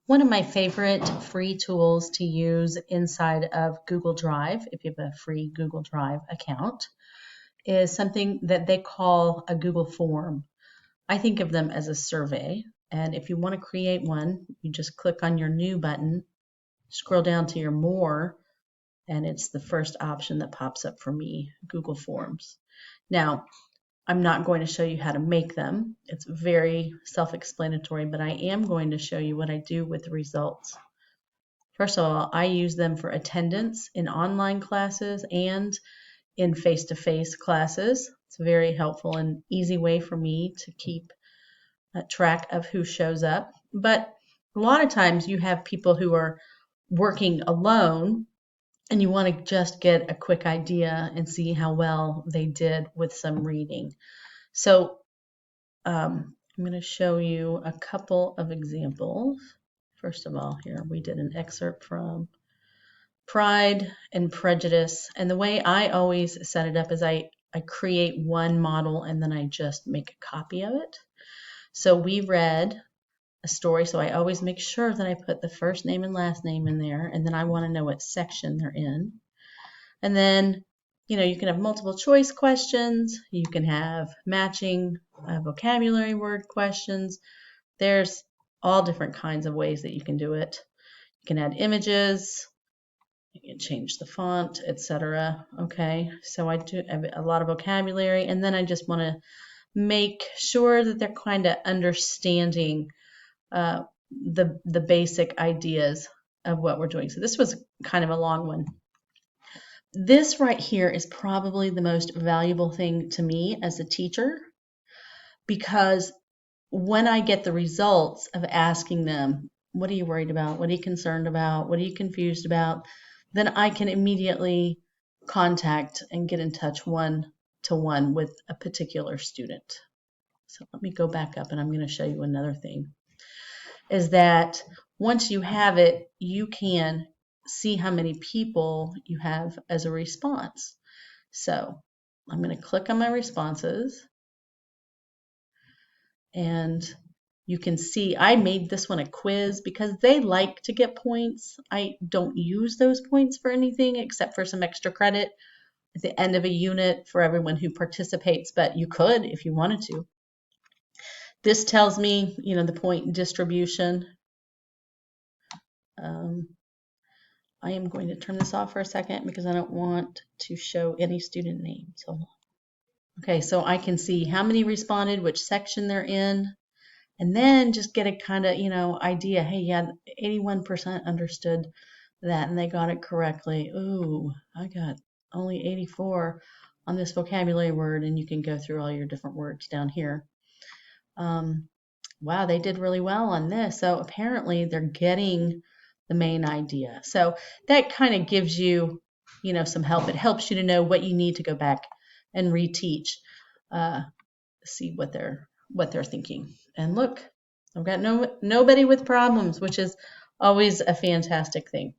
One of my favorite free tools to use inside of Google Drive, if you have a free Google Drive account, is something that they call a Google form. I think of them as a survey. And if you want to create one, you just click on your new button, scroll down to your more, and it's the first option that pops up for me, Google Forms. Now, I'm not going to show you how to make them. It's very self-explanatory, but I am going to show you what I do with the results. First of all, I use them for attendance in online classes and in face-to-face classes. It's a very helpful and easy way for me to keep track of who shows up. But a lot of times you have people who are working alone and you want to just get a quick idea and see how well they did with some reading. So I'm going to show you a couple of examples. First of all, here we did an excerpt from Pride and Prejudice. And the way I always set it up is I create one model and then I just make a copy of it. So we read a story, so I always make sure that I put the first name and last name in there, and then I want to know what section they're in. And then, you can have multiple choice questions, you can have matching vocabulary word questions. There's all different kinds of ways that you can do it. You can add images, you can change the font, etc. Okay, so I do a lot of vocabulary, and then I just want to make sure that they're kind of understanding the basic ideas of what we're doing. So this was kind of a long one. This right here is probably the most valuable thing to me as a teacher, because when I get the results of asking them, what are you worried about? What are you concerned about? What are you confused about? Then I can immediately contact and get in touch one-to-one with a particular student. So let me go back up and I'm going to show you another thing. Is that once you have it, you can see how many people you have as a response. So I'm going to click on my responses, and you can see I made this one a quiz because they like to get points. I don't use those points for anything except for some extra credit at the end of a unit for everyone who participates, but you could if you wanted to. This tells me, the point distribution. I am going to turn this off for a second because I don't want to show any student names. Okay, so I can see how many responded, which section they're in, and then just get a kind of, idea. Hey, yeah, 81% understood that and they got it correctly. Ooh, I got only 84 on this vocabulary word, and you can go through all your different words down here. Wow, they did really well on this. So apparently they're getting the main idea. So that kind of gives you, some help. It helps you to know what you need to go back and reteach, see what they're thinking. And look, I've got nobody with problems, which is always a fantastic thing.